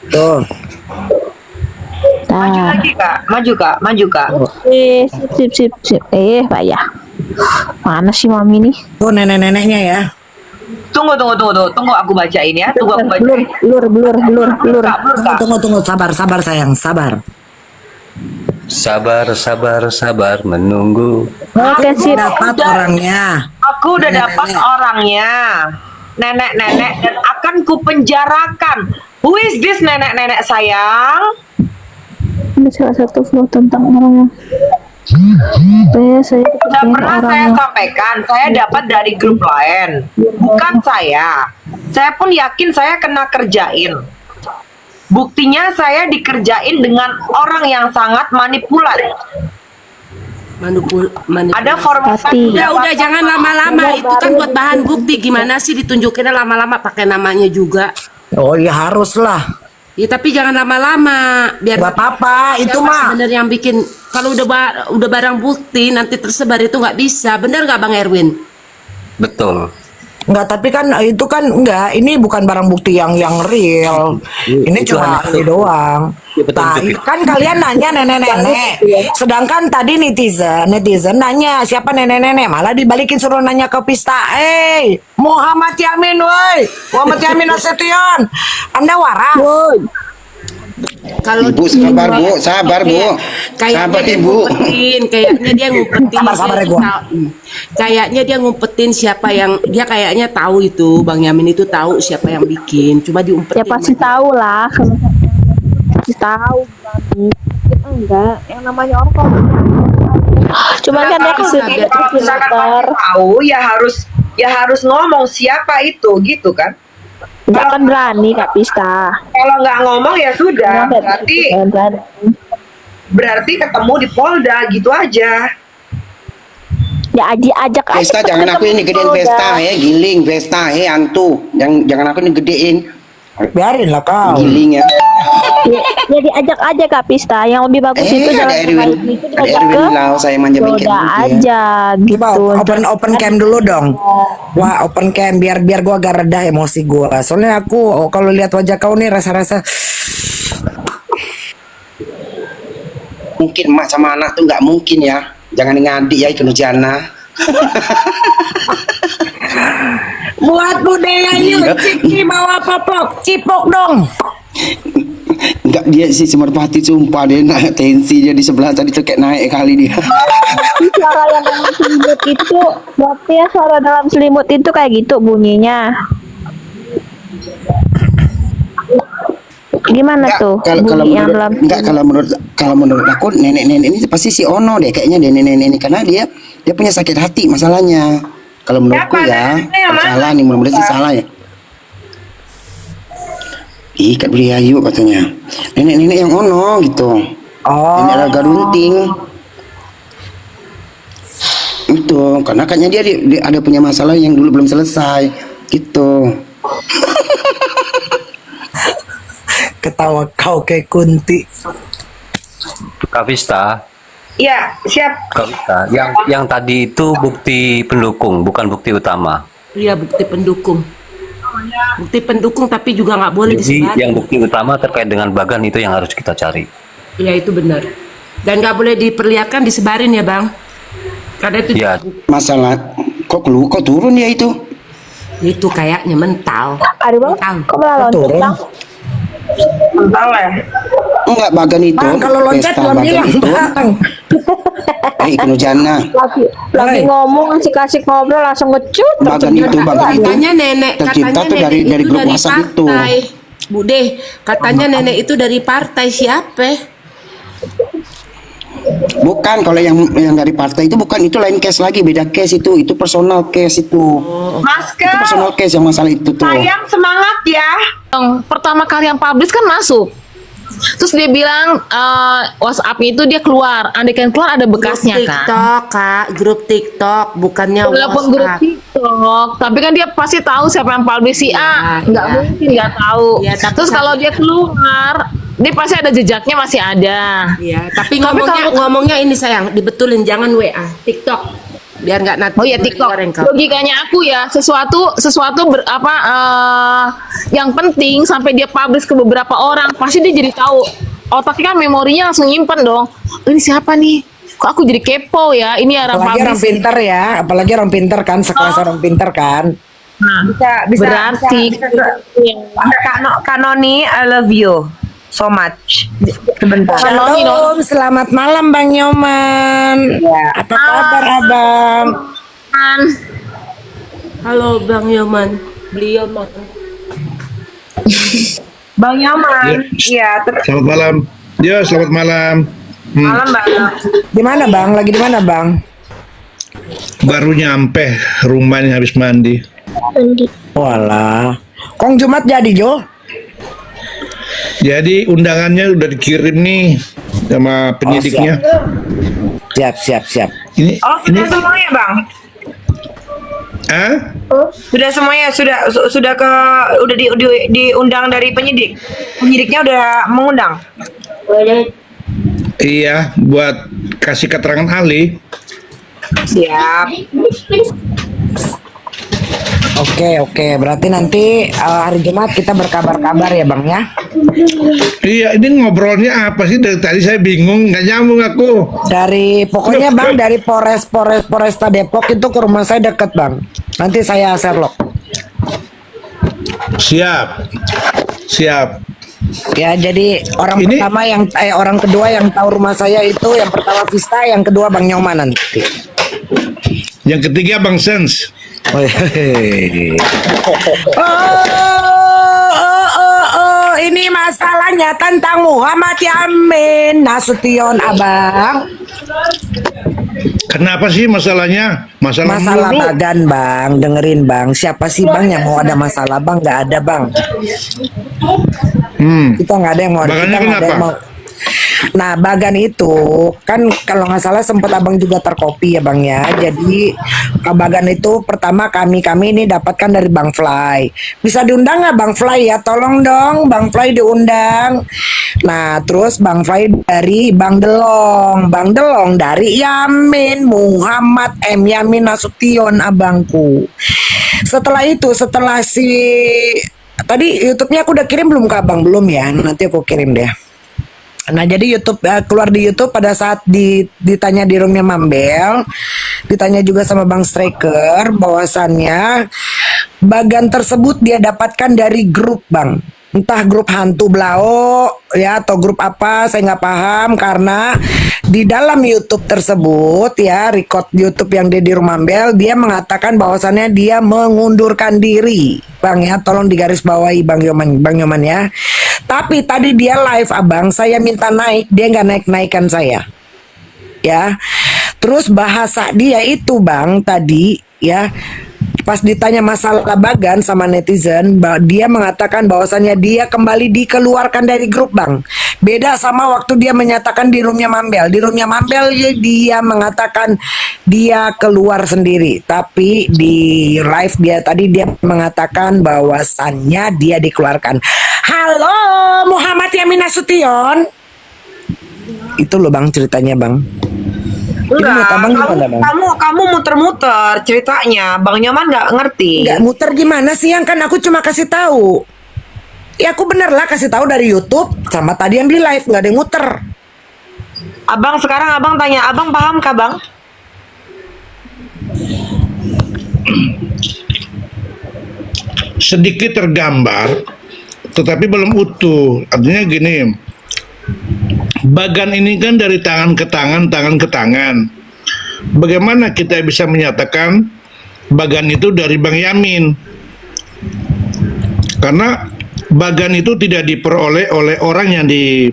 Tuh. Maju Nah, lagi kak, maju kak, maju kak. sip, sip, sip, sip. Payah. Mana sih mami nih? Tuh nenek-neneknya ya. Tunggu aku bacain ya, tunggu aku Blur, bacain. blur, blur, blur, blur. Kak, blur kak. Tunggu. Sabar sayang, sabar. Sabar menunggu. Oke, sip. Dapat orangnya. Aku udah dapat orangnya, nenek-nenek, dan akan kupenjarakan. Who is this nenek-nenek sayang? Ini salah satu vlog tentang orangnya. Saya Sudah kepikiran pernah saya orangnya. sampaikan, saya dapat dari grup lain. Bukan saya. Saya pun yakin saya kena kerjain. Buktinya saya dikerjain dengan orang yang sangat manipulan. Ada formasi. Hati. Udah jangan lama-lama, itu kan buat bahan bukti. Gimana sih ditunjukinnya lama-lama pakai namanya juga? Oh ya haruslah. Ya tapi jangan lama-lama biar Gak apa-apa, itu mah. sebenarnya yang bikin kalau udah barang bukti nanti tersebar itu nggak bisa. Bener nggak Bang Erwin? Betul. Enggak, tapi kan itu kan enggak, ini bukan barang bukti yang real. Ini Itu cuma hanya- ini doang. Nah, kan kalian nanya nenek-nenek. Sedangkan tadi netizen nanya siapa nenek-nenek, malah dibalikin suruh nanya ke Pista. Muhammad Yamin woi. Muhammad Yamin Nasution. Anda waras. Kalau Ibu sabar bu, sabar bu, kayaknya sabar dia ibu. ngumpetin, kayaknya dia ngumpetin. Sabar ya, gua. Kayaknya dia ngumpetin siapa yang dia kayaknya tahu itu Bang Yamin itu tahu siapa yang bikin, cuma diumpetin. Ya pasti tahu lah. Pasti tahu, mami. Kita enggak. Yang namanya orang kalau cuma kan dia Kalau misalkan filter. tahu ya harus ngomong siapa itu gitu kan. Enggak kan berani Kak Pista. Kalau nggak ngomong ya sudah, berarti Berani. berarti ketemu di Polda gitu aja. Ya ajak aja. Pesta jangan aku ini gedein pesta giling pesta antu, jangan aku ini gedein Biarin lah kau. giling ya. Ya diajak aja Kak Pista. Yang lebih bagus itu Ada jangan Erwin, cuma itu ada diajak Erwin ke lau saya manja Polda bengkel gitu ya. aja Coba gitu. open cam dulu dong. Wah, open cam biar gua agak reda emosi gua. Soalnya aku kalau lihat wajah kau nih rasa-rasa Mungkin emak sama anak tuh nggak mungkin ya. Jangan ngadi ya ikan jana. buat budaya yuk ciki bawa popok cipok dong. Enggak dia si Semerpati sumpah dia naik tensi dia di sebelah tadi tuh kayak naik kali dia. Suara yang dalam selimut itu berarti ya suara dalam selimut itu kayak gitu bunyinya. Gimana tuh bunyi yang dalam enggak kalau menurut aku nenek-nenek ini pasti si Ono deh kayaknya nenek-nenek ini karena dia punya sakit hati masalahnya. Kalau menurutku Siapa ya, neneknya yang mana? salah nih mudah-mudahan sih salah ya. Ih, Kak Briayu katanya. Nenek-nenek yang Ono gitu. Oh, Nenek Raga Runting. Itu, karena katanya dia ada punya masalah yang dulu belum selesai. Gitu. ketawa kau kayak kunti. Kavista, Ya, siap. Kavista, yang tadi itu bukti pendukung, bukan bukti utama. Iya bukti pendukung. Bukti pendukung tapi juga nggak boleh Jadi disebar. yang bukti utama terkait dengan Bagan itu yang harus kita cari. Iya itu benar. Dan nggak boleh diperlihatkan disebarin ya Bang. Karena itu Ya, Masalah kok turun ya itu? itu kayaknya mental. Aduh bang, Mental. kok malah loncat Turun. bang? Entah lah. Enggak Bagan itu. Bang, kalau loncat pesta belum Bagan bilang, itu. Bang. Ikan jana. Lagi Hai. ngomong kasih ngobrol langsung ngecut. Bagan itu Bagan itu. Katanya nenek, Tercipta katanya tuh dari nenek itu grup dari WhatsApp itu. partai. Bude, katanya nenek itu dari partai siapa? Bukan kalau yang dari partai itu bukan itu lain case lagi beda case itu personal case itu. Masker, Itu personal case yang masalah itu tuh. sayang semangat ya. Yang pertama kali yang publish kan masuk. Terus dia bilang WhatsApp-nya itu dia keluar. Andai kan keluar ada bekasnya kan. TikTok, Kak, grup TikTok, bukannya Walaupun grup WhatsApp. TikTok, tapi kan dia pasti tahu siapa yang publish si A. Ya, Nggak ya. mungkin nggak tahu. Ya, tapi Terus kalau dia keluar, dia pasti ada jejaknya masih ada. Iya, tapi Tapi ngomongnya ini sayang, dibetulin jangan WA, TikTok. biar nggak nanti Oh ya TikTok. goreng kau. Logikanya aku ya sesuatu yang penting sampai dia publish ke beberapa orang pasti dia jadi tahu. Otaknya kan memorinya langsung nyimpen dong. Oh, ini siapa nih? Kok aku jadi kepo ya? Ini orang Apalagi orang publish. pinter ya, apalagi orang pinter kan, sekelas orang pinter kan. Nah, Bisa berarti Kak Noni, I love you so much. Sebentar. Shalom, selamat malam Bang Nyoman. Apa kabar Abang? kan Halo Bang Yoman, beliau mah Bang Yaman, iya, Selamat malam. Ya, selamat malam. malam Bang. Di mana Bang? Lagi di mana Bang? Baru nyampe rumahnya habis mandi. Walah. Kong Jumat jadi Jo? Jadi undangannya udah dikirim nih sama penyidiknya. Siap. Ini Oh, sudah semuanya Bang? ah? Sudah semuanya, udah diundang dari penyidik. Penyidiknya udah mengundang. Iya, buat kasih keterangan ahli. Siap. Oke. Berarti nanti hari Jumat kita berkabar-kabar ya Bang ya. Iya, ini ngobrolnya apa sih? Dari tadi saya bingung, nggak nyambung aku. Pokoknya Bang dari Polresta Depok itu ke rumah saya deket Bang. Nanti saya Sherlock. Siap. Ya jadi Ini- orang kedua yang tahu rumah saya itu yang pertama Vista, yang kedua Bang Nyoman nanti. Yang ketiga Bang Sens. Ini masalahnya tentang Muhammad Yamin Nasution Abang. Kenapa sih masalahnya? Masalah Masalah mulu. Bagan Bang, dengerin Bang. Siapa sih Bang yang mau ada masalah Bang? Nggak ada Bang. Kita nggak ada yang mau. Bagannya Kita nggak ada yang kenapa? mau. Nah, Bagan itu kan kalau nggak salah sempat abang juga terkopi ya bang ya. Jadi Bagan itu pertama kami ini dapatkan dari Bang Fly. Bisa diundang nggak Bang Fly ya? Tolong dong Bang Fly diundang. Nah terus Bang Fly dari Bang Delong dari Yamin Muhammad M Yamin Nasution abangku. Setelah tadi YouTube-nya aku udah kirim belum ke abang? Belum ya, nanti aku kirim deh. Nah jadi keluar di YouTube pada saat ditanya di roomnya Mambel, ditanya juga sama Bang Striker bahwasannya Bagan tersebut dia dapatkan dari grup Bang, entah grup hantu Blao ya atau grup apa saya nggak paham, karena di dalam YouTube tersebut ya record YouTube yang dia di rumah Mambel, dia mengatakan bahwasannya dia mengundurkan diri Bang ya, tolong digaris bawahi Bang Yoman ya. Tapi tadi dia live abang, saya minta naik, dia nggak naik-naikan saya. Ya, terus bahasa dia itu bang tadi ya, pas ditanya masalah Bagan sama netizen, dia mengatakan bahwasannya dia kembali dikeluarkan dari grup bang. Beda sama waktu dia menyatakan di roomnya Mambel. Di roomnya Mambel dia mengatakan dia keluar sendiri, tapi di live dia tadi dia mengatakan bahwasannya dia dikeluarkan. Halo Muhammad Yamin Nasution. Itu loh bang ceritanya bang. Ini menurut abang gimana, Bang? Kamu muter-muter ceritanya, Bang Nyoman nggak ngerti. Nggak muter gimana sih, yang kan aku cuma kasih tahu. Ya aku bener lah kasih tahu dari YouTube sama tadi yang di live, nggak ada yang muter. Abang sekarang abang tanya, abang paham kah bang? Sedikit tergambar, tetapi belum utuh. Artinya gini, Bagan ini kan dari tangan ke tangan. Bagaimana kita bisa menyatakan Bagan itu dari Bang Yamin? Karena Bagan itu tidak diperoleh oleh orang yang di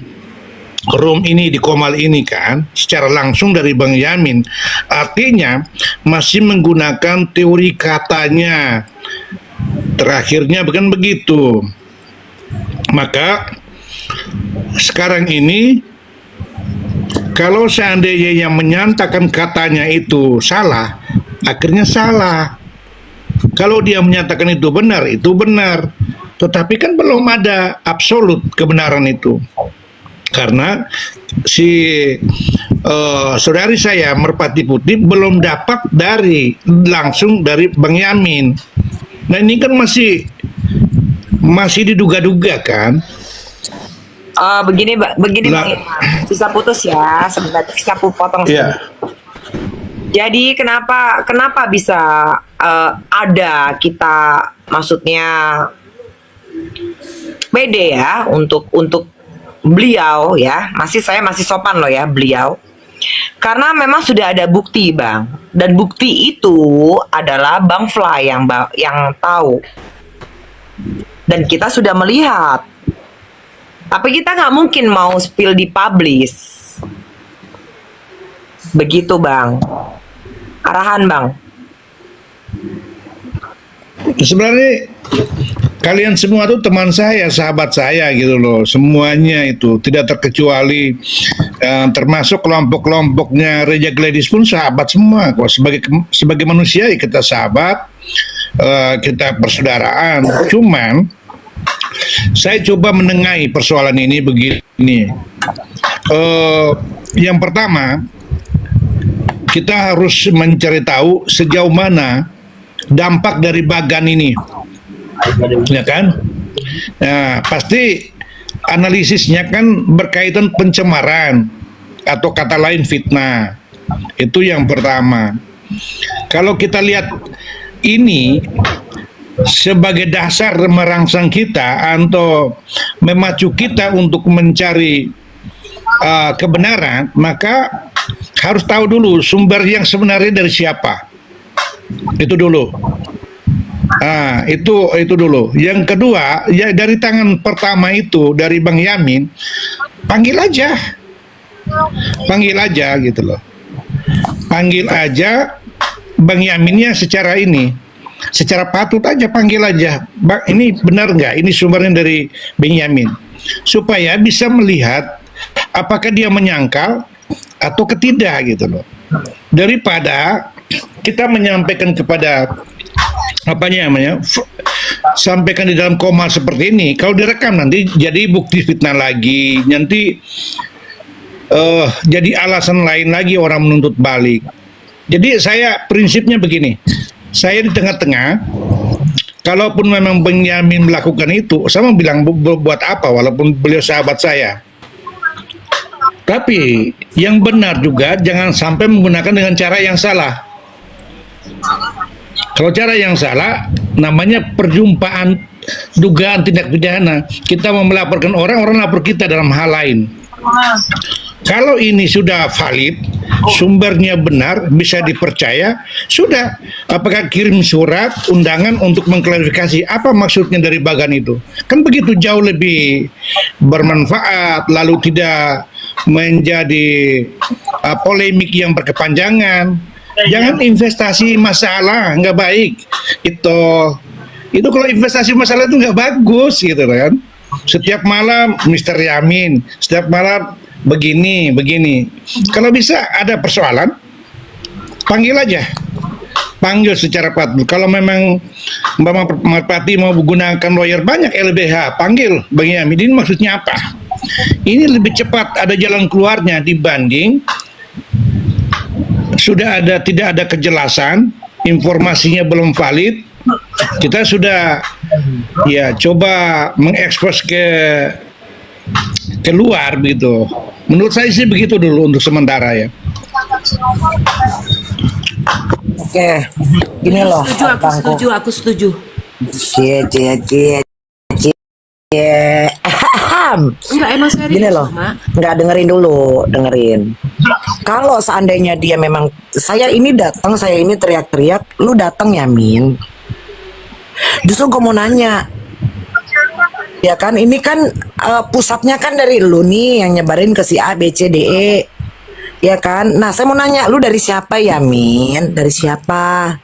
room ini, di Komal ini kan, secara langsung dari Bang Yamin. Artinya masih menggunakan teori katanya. Terakhirnya bukan begitu. Maka sekarang ini kalau seandainya yang menyatakan katanya itu salah, akhirnya salah. Kalau dia menyatakan itu benar, itu benar. Tetapi kan belum ada absolut kebenaran itu. Karena si saudari saya Merpati Putih belum dapat langsung dari Bang Yamin. Nah ini kan masih diduga-duga kan. Begini Lah. Bang Irman, bisa putus ya sebentar, bisa potong. Iya. Jadi kenapa bisa ada kita, maksudnya pede ya untuk beliau ya, saya masih sopan loh ya beliau, karena memang sudah ada bukti Bang, dan bukti itu adalah Bang Fly yang tahu, dan kita sudah melihat, tapi kita nggak mungkin mau spill di publish, begitu Bang, arahan Bang. Sebenarnya kalian semua tuh teman saya, sahabat saya gitu loh. Semuanya itu tidak terkecuali, termasuk kelompok-kelompoknya Reja Gladys pun sahabat semua kok. Sebagai manusia ya kita sahabat, kita persaudaraan. Cuman saya coba menengahi persoalan ini begini. Yang pertama, kita harus mencari tahu sejauh mana dampak dari Bagan ini, ya kan? Nah, pasti analisisnya kan berkaitan pencemaran atau kata lain fitnah. Itu yang pertama. Kalau kita lihat ini sebagai dasar merangsang kita atau memacu kita untuk mencari kebenaran, maka harus tahu dulu sumber yang sebenarnya dari siapa. Itu dulu. Nah, itu dulu. Yang kedua, ya dari tangan pertama itu dari Bang Yamin, panggil aja gitu loh. Panggil aja Bang Yaminnya secara patut aja, panggil aja. Bang, ini benar nggak? Ini sumbernya dari Bang Yamin, supaya bisa melihat apakah dia menyangkal atau ketidak gitu loh. Daripada kita menyampaikan kepada sampaikan di dalam koma seperti ini, kalau direkam nanti jadi bukti fitnah lagi, nanti jadi alasan lain lagi orang menuntut balik. Jadi saya prinsipnya begini, saya di tengah-tengah, kalaupun memang Benyamin melakukan itu, saya mau bilang buat apa, walaupun beliau sahabat saya. Tapi yang benar juga jangan sampai menggunakan dengan cara yang salah. Kalau cara yang salah namanya perjumpaan dugaan tindak pidana. Kita mau melaporkan orang lapor kita dalam hal lain. Kalau ini sudah valid, sumbernya benar, bisa dipercaya, sudah. Apakah kirim surat undangan untuk mengklarifikasi apa maksudnya dari Bagan itu? Kan begitu jauh lebih bermanfaat, lalu tidak menjadi polemik yang berkepanjangan. Jangan investasi masalah, nggak baik. Itu kalau investasi masalah itu nggak bagus gitu kan. Setiap malam Mr. Yamin, setiap malam begini. Kalau bisa ada persoalan, panggil aja. Panggil secara patut. Kalau memang Mbak Merpati mau menggunakan lawyer banyak LBH, panggil Bang Yamin. Ini maksudnya apa? Ini lebih cepat, ada jalan keluarnya dibanding tidak ada kejelasan, informasinya belum valid. Kita sudah ya coba mengekspos keluar begitu. Menurut saya sih begitu dulu untuk sementara ya. Oke, gini loh. Aku setuju. Cie. Enggak, emang serius, Gini loh, Mak. nggak dengerin. Kalau seandainya dia memang, saya ini teriak-teriak, lu datang ya Min. Justru gue mau nanya, ya kan, ini kan pusatnya kan dari lu nih yang nyebarin ke si A, B, C, D, E, ya kan. Nah saya mau nanya, lu dari siapa ya Min? Dari siapa?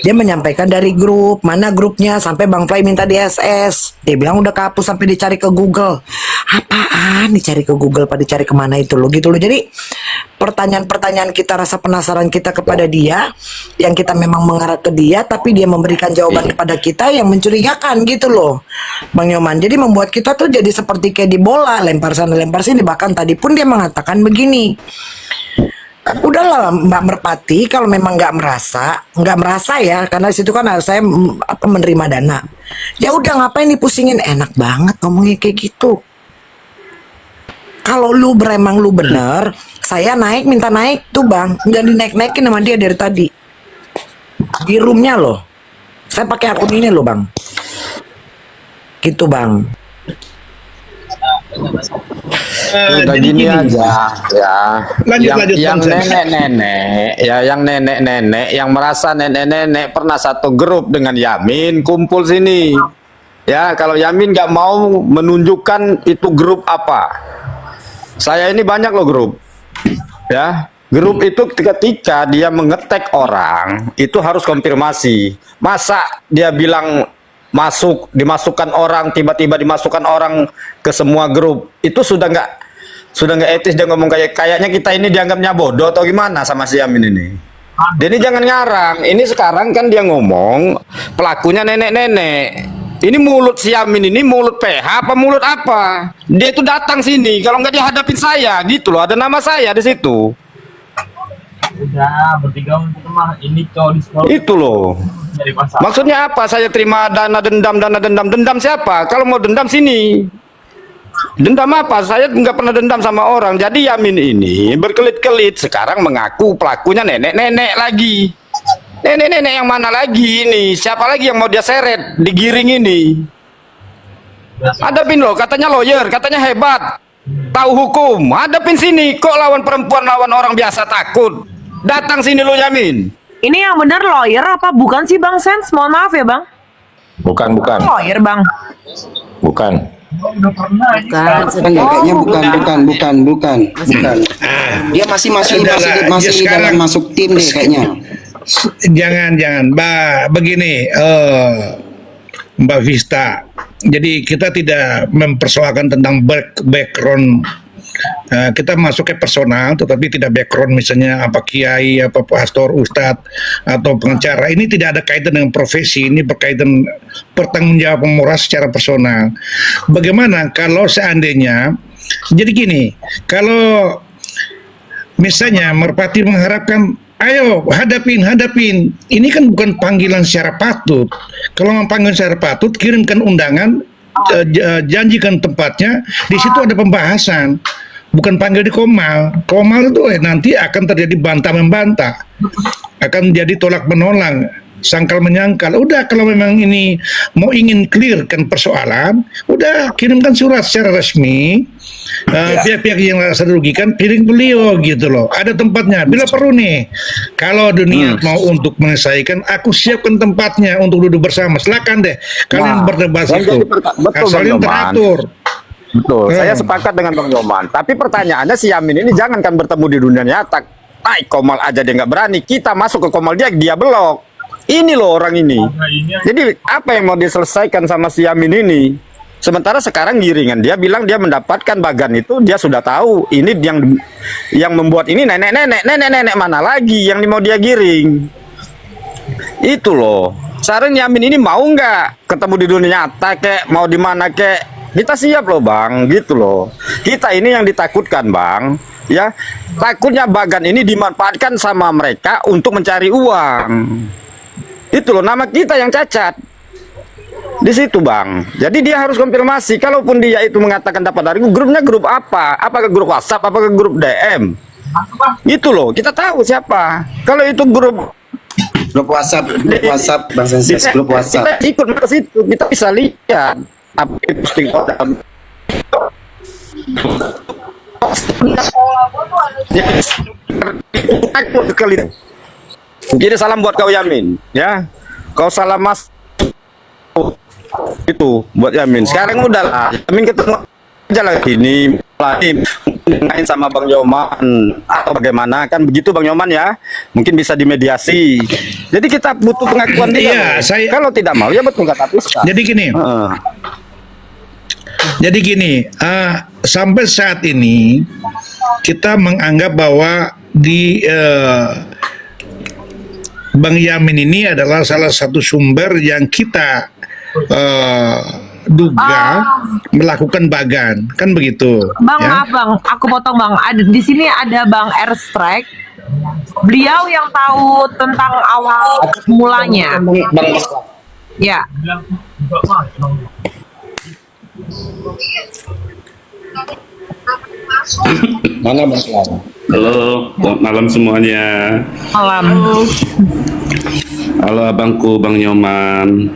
Dia menyampaikan dari grup. Mana grupnya? Sampai Bang Fly minta di SS. Dia bilang udah kehapus sampai dicari ke Google. Apaan dicari ke Google, apa dicari kemana itu lo gitu loh. Jadi pertanyaan-pertanyaan kita, rasa penasaran kita kepada dia, yang kita memang mengarah ke dia, tapi dia memberikan jawaban kepada kita yang mencurigakan gitu loh, Bang Nyoman. Jadi membuat kita tuh jadi seperti kayak di bola, lempar sana lempar sini. Bahkan tadi pun dia mengatakan begini, udahlah Mbak Merpati, kalau memang nggak merasa ya, karena situ kan saya menerima dana. Ya udah, ngapain dipusingin, enak banget ngomongnya kayak gitu. Kalau lu emang lu bener, saya minta naik tuh Bang, nggak dinaik-naikin sama dia dari tadi. Di roomnya loh, saya pakai akun ini loh Bang. Gitu Bang. Udah Jadi gini gini. aja ya. Lanjut, yang Bang Sam. nenek-nenek ya, yang nenek-nenek yang merasa nenek-nenek pernah satu grup dengan Yamin, kumpul sini. Ya, kalau Yamin nggak mau menunjukkan itu grup apa. Saya ini banyak loh grup. Ya, grup itu ketika dia mengetek orang itu harus konfirmasi. Masa dia bilang dimasukkan orang, tiba-tiba dimasukkan orang ke semua grup, itu sudah nggak etis. Dia ngomong kayaknya kita ini dianggapnya bodoh atau gimana sama si Yamin ini. Dia ini jangan ngarang. Ini sekarang kan dia ngomong pelakunya nenek-nenek. Ini mulut si Yamin ini mulut PH apa mulut apa? Dia itu datang sini kalau nggak dihadapin saya gitu loh. Ada nama saya di situ. Udah bertiga mah ini cowok di sekolah Itu loh. dari pasar. Maksudnya apa? Saya terima dana dendam siapa? Kalau mau dendam sini. Dendam apa? Saya nggak pernah dendam sama orang. Jadi Yamin ini berkelit-kelit sekarang mengaku pelakunya nenek-nenek lagi. Nenek-nenek yang mana lagi ini? Siapa lagi yang mau dia seret, digiring ini? Hadapin loh, katanya lawyer, katanya hebat, tahu hukum. Hadapin sini, kok lawan perempuan, lawan orang biasa takut. Datang sini lo Yamin. Ini yang benar lawyer apa bukan sih Bang Sens? Mohon maaf ya Bang. Bukan. Lawyer Bang. Bukan. Bukan, Kayaknya bukan. Dia masih Saudara, dia sekarang- dalam masuk tim deh kayaknya. Jangan, Mbak. Begini, Mbak Vista. Jadi kita tidak mempersoalkan tentang background. Kita masuk ke personal, tetapi tidak background, misalnya apa kiai, apa pastor, ustadz, atau pengacara. Ini tidak ada kaitan dengan profesi. Ini berkaitan pertanggungjawaban moral secara personal. Bagaimana kalau seandainya, jadi gini, kalau misalnya Merpati mengharapkan, ayo hadapin. Ini kan bukan panggilan secara patut. Kalau mau panggil secara patut, kirimkan undangan, janjikan tempatnya. Di situ ada pembahasan. Bukan panggil di Komal. Komal itu nanti akan terjadi bantah membantah, akan jadi tolak menolak, sangkal menyangkal. Udah, kalau memang ini ingin clearkan persoalan, udah kirimkan surat secara resmi. Pihak-pihak yang merasa dirugikan, piring beliau gitu loh. Ada tempatnya. Bila perlu nih, kalau dunia mau untuk menyelesaikan, aku siapkan tempatnya untuk duduk bersama. Silakan deh, kalian berdebat yang itu. jadi betul, Asal Bang yang Nyoman. teratur. Betul, saya sepakat dengan Bang Nyoman. Tapi pertanyaannya si Yamin ini jangankan bertemu di dunia nyata. Naik Komal aja dia nggak berani. Kita masuk ke Komal dia belok. Ini loh orang ini. Jadi apa yang mau diselesaikan sama si Yamin ini? Sementara sekarang giringan dia bilang dia mendapatkan bagan itu, dia sudah tahu. Ini yang membuat ini nenek mana lagi yang mau dia giring? Itu loh. Sekarang Yamin ini mau nggak ketemu di dunia nyata kek, mau di mana kek? Kita siap loh Bang, gitu loh. Kita ini yang ditakutkan Bang, ya. Takutnya bagan ini dimanfaatkan sama mereka untuk mencari uang. Itu loh, nama kita yang cacat. Di situ Bang. Jadi dia harus konfirmasi. Kalaupun dia itu mengatakan dapat dari grupnya grup apa? Apakah grup WhatsApp? Apakah grup DM? Itu loh, kita tahu siapa. Kalau itu grup WhatsApp Bang Senses, grup WhatsApp. kita ikut ke situ, kita bisa lihat apa yang posting orang. Jadi salam buat kau Yamin, ya. Kau salam Mas itu buat Yamin. Sekarang udah lah, Yamin ketemu aja lagi main sama Bang Nyoman atau bagaimana, kan begitu Bang Nyoman ya, mungkin bisa dimediasi. Jadi kita butuh pengakuan dia. Iya, Kalau tidak mau ya betul kata Pista. Jadi gini, sampai saat ini kita menganggap bahwa di Bang Yamin ini adalah salah satu sumber yang kita duga melakukan bagan, kan begitu? Bang, ya? maaf Bang, aku potong Bang. Di sini ada Bang Airstrike. Beliau yang tahu tentang awal mulanya. Ya. Mana Bang Selamat? Halo, selamat malam semuanya. Malam. Halo abangku, Bang Nyoman.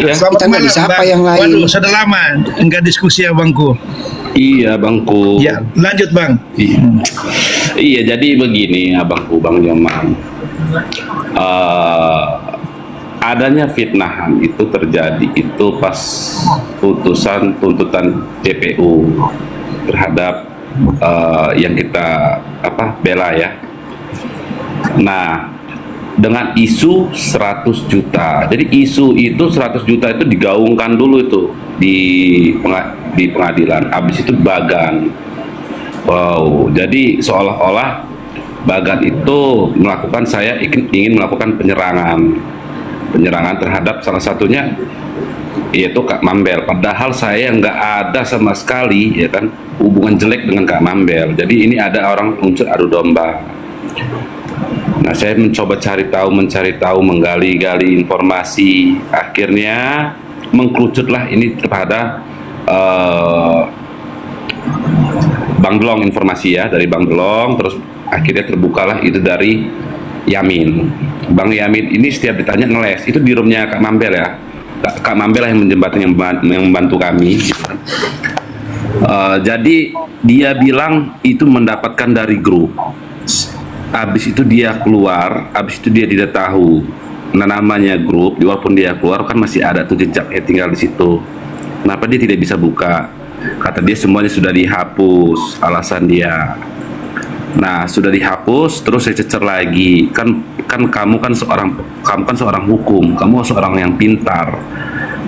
Ya, selamat Kita nggak malam, disapa Bang. yang lain. Waduh, sudah lama enggak diskusi ya Bangku. Iya, Bangku. Ya, lanjut Bang. Iya, jadi begini abangku, Bang Nyoman. Adanya fitnahan itu terjadi itu pas putusan tuntutan JPU terhadap yang kita bela ya. Nah, dengan isu 100 juta. Jadi isu itu 100 juta itu digaungkan dulu itu di pengadilan. Habis itu bagan. Wow, jadi seolah-olah bagan itu melakukan ingin melakukan penyerangan terhadap salah satunya yaitu Kak Mambel. Padahal saya nggak ada sama sekali ya kan hubungan jelek dengan Kak Mambel. Jadi ini ada orang unsur adu domba. Nah, saya mencoba mencari tahu, menggali-gali informasi. Akhirnya mengkerucutlah ini kepada Bang Delong informasi ya, dari Bang Delong, terus akhirnya terbukalah itu dari Yamin. Bang Yamin ini setiap ditanya ngeles, itu di roomnya Kak Mambel ya. Kak Mambel yang membantu kami gitu kan. Jadi dia bilang itu mendapatkan dari grup. Habis itu dia keluar, habis itu dia tidak tahu. Nah, namanya grup, walaupun dia keluar kan masih ada tuh jejaknya tinggal di situ. Kenapa dia tidak bisa buka? Kata dia semuanya sudah dihapus, alasan dia. Nah, sudah dihapus, terus saya cecer lagi. Kan kamu kan seorang hukum, kamu seorang yang pintar.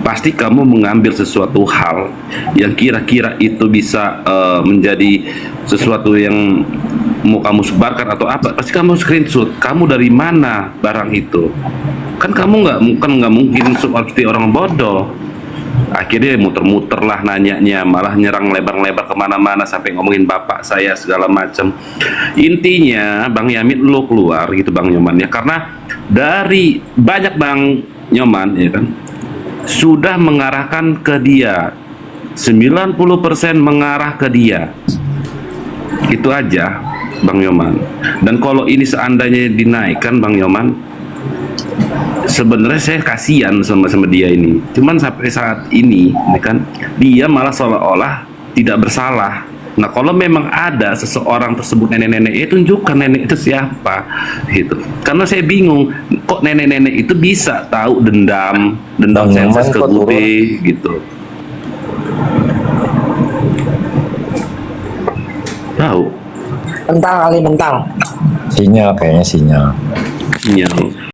Pasti kamu mengambil sesuatu hal yang kira-kira itu bisa menjadi sesuatu yang mau kamu sebarkan atau apa, pasti kamu screenshot. Kamu dari mana barang itu? Kan kamu nggak mungkin seperti orang bodoh. Akhirnya muter-muter lah nanyanya, malah nyerang lebar-lebar kemana-mana sampai ngomongin bapak saya segala macam. Intinya Bang Yamin lo keluar gitu Bang Nyoman ya, karena dari banyak Bang Nyoman ya kan sudah mengarahkan ke dia, 90% mengarah ke dia. Itu aja Bang Nyoman. Dan kalau ini seandainya dinaikkan Bang Nyoman, sebenarnya saya kasihan sama dia ini. Cuman sampai saat ini kan dia malah seolah-olah tidak bersalah. Nah, kalau memang ada seseorang tersebut nenek-nenek, tunjukkan nenek itu siapa gitu. Karena saya bingung, kok nenek-nenek itu bisa tahu dendam sensus ke Bude gitu. Tahu? Mental kali mental. Sinyal kayaknya sinyal. Sinyal.